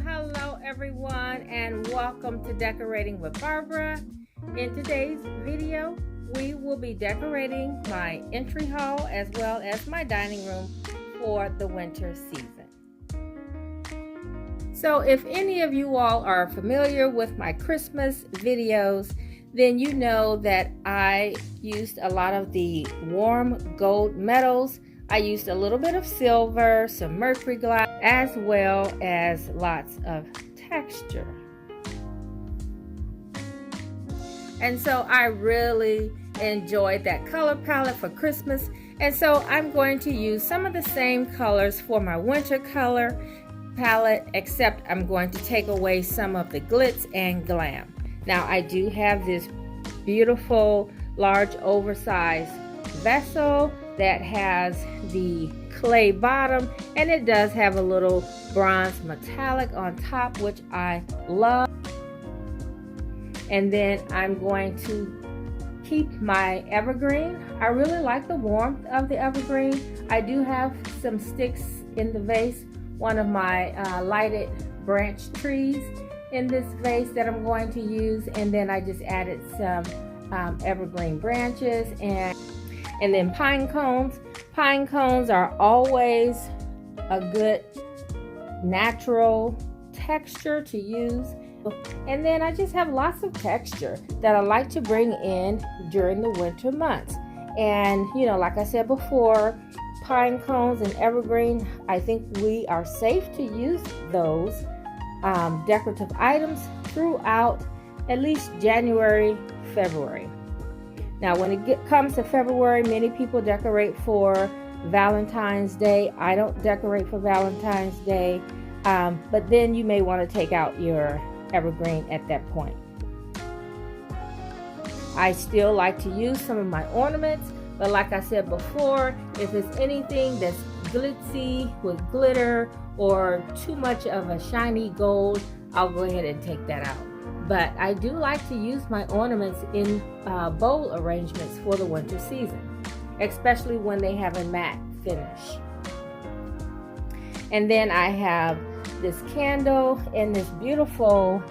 Hello everyone, and welcome to Decorating with Barbara. In today's video, we will be decorating my entry hall as well as my dining room for the winter season. So if any of you all are familiar with my Christmas videos, then you know that I used a lot of the warm gold metals. I used a little bit of silver, some mercury glass, as well as lots of texture. And so I really enjoyed that color palette for Christmas. And so I'm going to use some of the same colors for my winter color palette, except I'm going to take away some of the glitz and glam. Now I do have this beautiful large oversized vessel that has the clay bottom, and it does have a little bronze metallic on top, which I love. And then I'm going to keep my evergreen. I really like the warmth of the evergreen. I do have some sticks in the vase, one of my lighted branch trees in this vase that I'm going to use, and then I just added some evergreen branches and then pine cones. Pine cones are always a good natural texture to use. And then I just have lots of texture that I like to bring in during the winter months. And you know, like I said before, pine cones and evergreen, I think we are safe to use those decorative items throughout at least January, February. Now when it comes to February, many people decorate for Valentine's Day. I don't decorate for Valentine's Day, but then you may want to take out your evergreen at that point. I still like to use some of my ornaments, but like I said before, if it's anything that's glitzy with glitter or too much of a shiny gold, I'll go ahead and take that out. But I do like to use my ornaments in bowl arrangements for the winter season, especially when they have a matte finish. And then I have this candle in this beautiful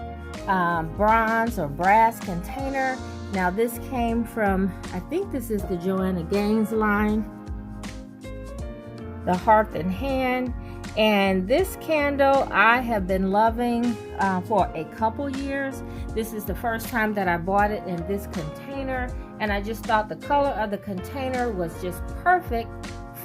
bronze or brass container. Now this came from, I think this is the Joanna Gaines line, the Hearth and Hand. And this candle I have been loving for a couple years. This is the first time that I bought it in this container, and I just thought the color of the container was just perfect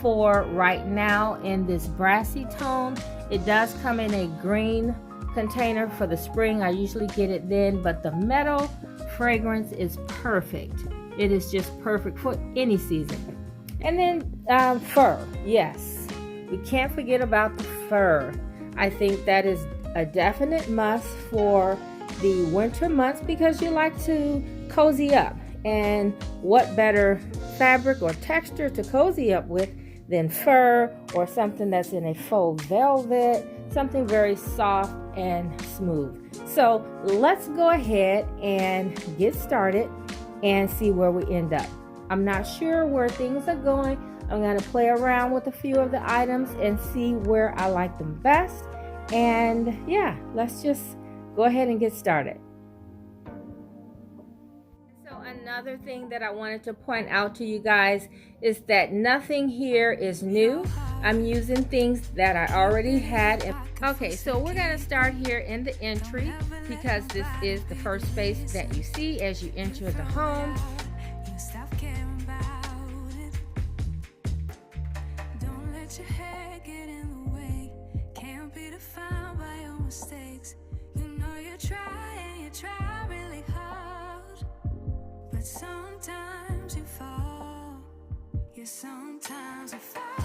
for right now in this brassy tone. It does come in a green container for the spring. I usually get it then, but the metal fragrance is perfect. It is just perfect for any season. And then fur, yes. We can't forget about the fur. I think that is a definite must for the winter months because you like to cozy up. And what better fabric or texture to cozy up with than fur or something that's in a faux velvet, something very soft and smooth. So let's go ahead and get started and see where we end up. I'm not sure where things are going. I'm going to play around with a few of the items and see where I like them best. And yeah, let's just go ahead and get started. So another thing that I wanted to point out to you guys is that nothing here is new. I'm using things that I already had. Okay, so we're going to start here in the entry because this is the first space that you see as you enter the home. Your head get in the way, can't be defined by your mistakes. You know you try really hard, but sometimes you fall. Yeah, sometimes you fall.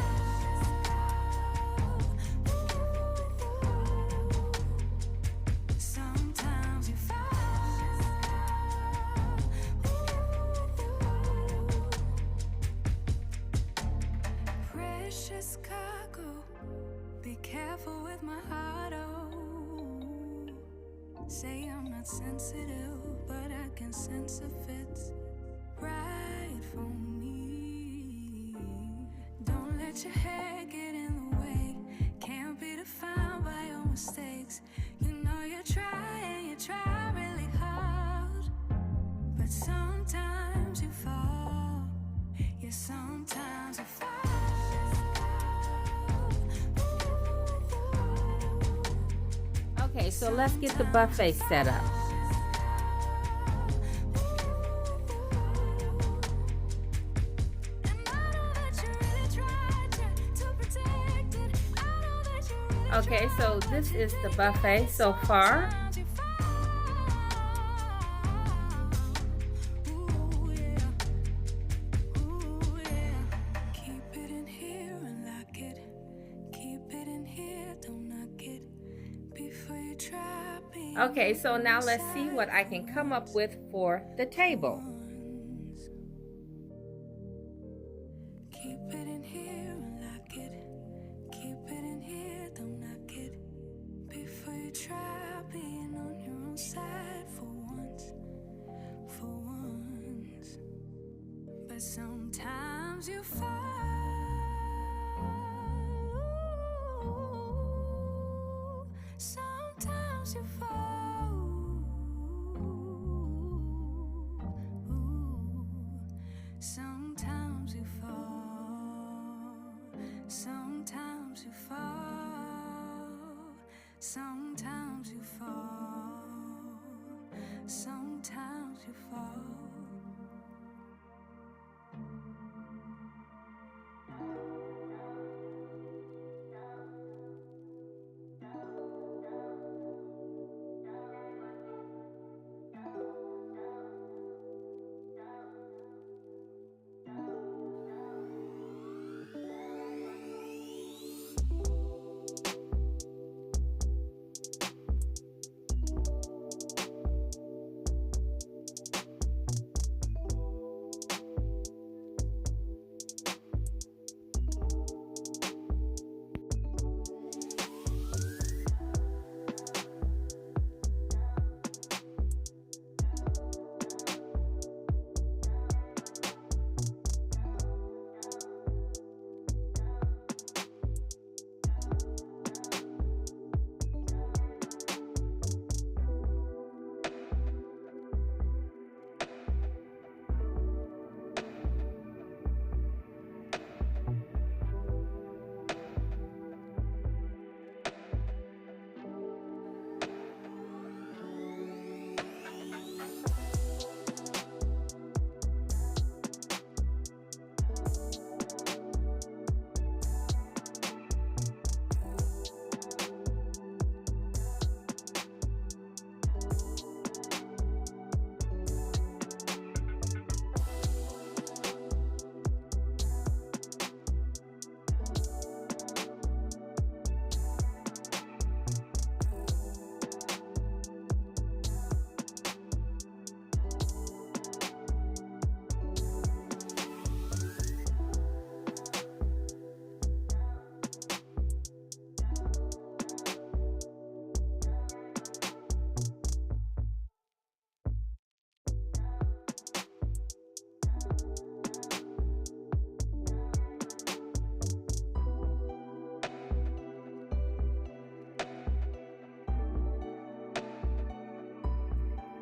Sometimes you fall. Precious cargo, be careful with my heart, oh. Say I'm not sensitive, but I can sense if it's right for me. Don't let your head get in the way, can't be defined by your mistakes. you try really hard, but sometimes you fall. Yeah, sometimes you fall. Okay, so let's get the buffet set up. Okay, so this is the buffet so far. Okay, so now let's see what I can come up with for the table. Keep it in here and lock it. Keep it in here, don't knock it. Before you try being on your own side for once. But sometimes you fall. Sometimes you fall. Sometimes you fall. Sometimes you fall. Sometimes you fall. Sometimes you fall.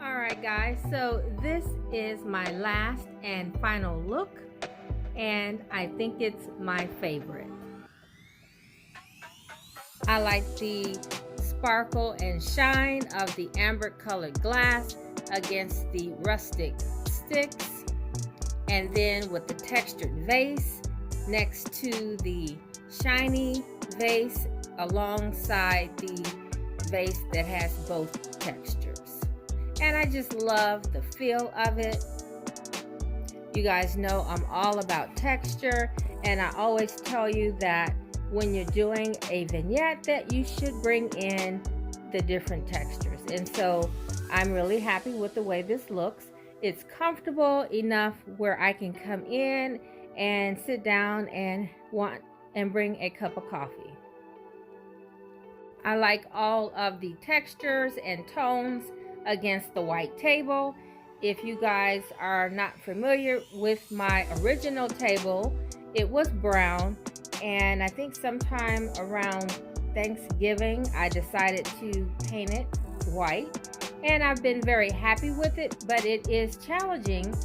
Alright guys, so this is my last and final look, and I think it's my favorite. I like the sparkle and shine of the amber colored glass against the rustic sticks, and then with the textured vase next to the shiny vase alongside the vase that has both textures. And I just love the feel of it. You guys know I'm all about texture, and I always tell you that when you're doing a vignette that you should bring in the different textures. And so I'm really happy with the way this looks. It's comfortable enough where I can come in and sit down and bring a cup of coffee. I like all of the textures and tones against the white table. If you guys are not familiar with my original table, it was brown, and I think sometime around Thanksgiving I decided to paint it white, and I've been very happy with it, but it is challenging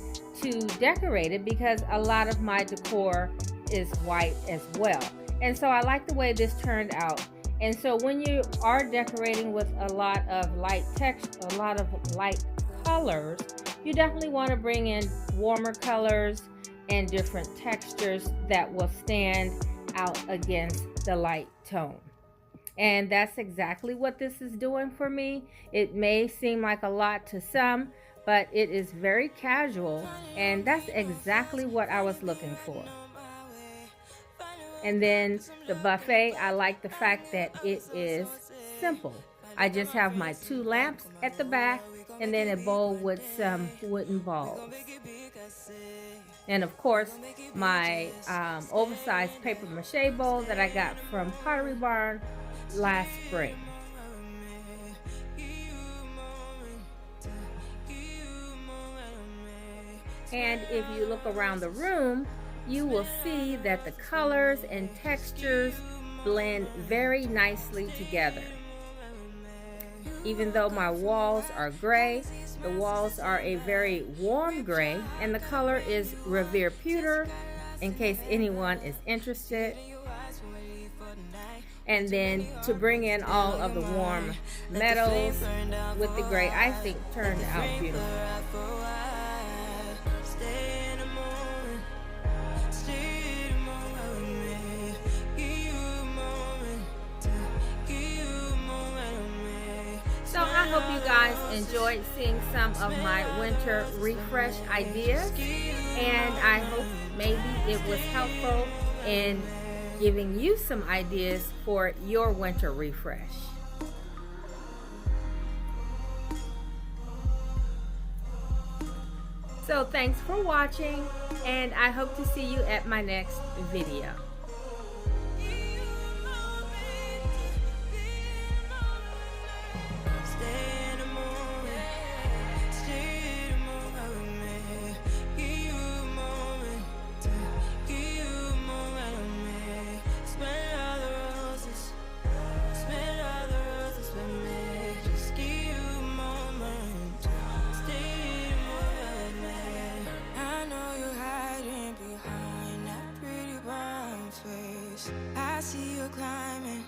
to decorate it because a lot of my decor is white as well. And so I like the way this turned out. And so when you are decorating with a lot of light text, a lot of light colors, you definitely want to bring in warmer colors and different textures that will stand out against the light tone. And that's exactly what this is doing for me. It may seem like a lot to some, but it is very casual, and that's exactly what I was looking for. And then the buffet, I like the fact that it is simple. I just have my 2 lamps at the back and then a bowl with some wooden balls. And of course, my oversized paper mache bowl that I got from Pottery Barn last spring. And if you look around the room, you will see that the colors and textures blend very nicely together. Even though my walls are gray, the walls are a very warm gray, and the color is Revere Pewter, in case anyone is interested. And then to bring in all of the warm metals with the gray, I think turned out beautiful. So I hope you guys enjoyed seeing some of my winter refresh ideas, and I hope maybe it was helpful in giving you some ideas for your winter refresh. So thanks for watching, and I hope to see you at my next video. I see you climbing,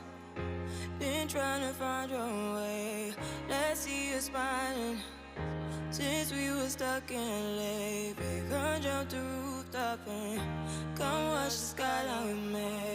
been trying to find your way. Let's see you smiling. Since we were stuck in late, come jump the rooftop and come watch the skyline with me.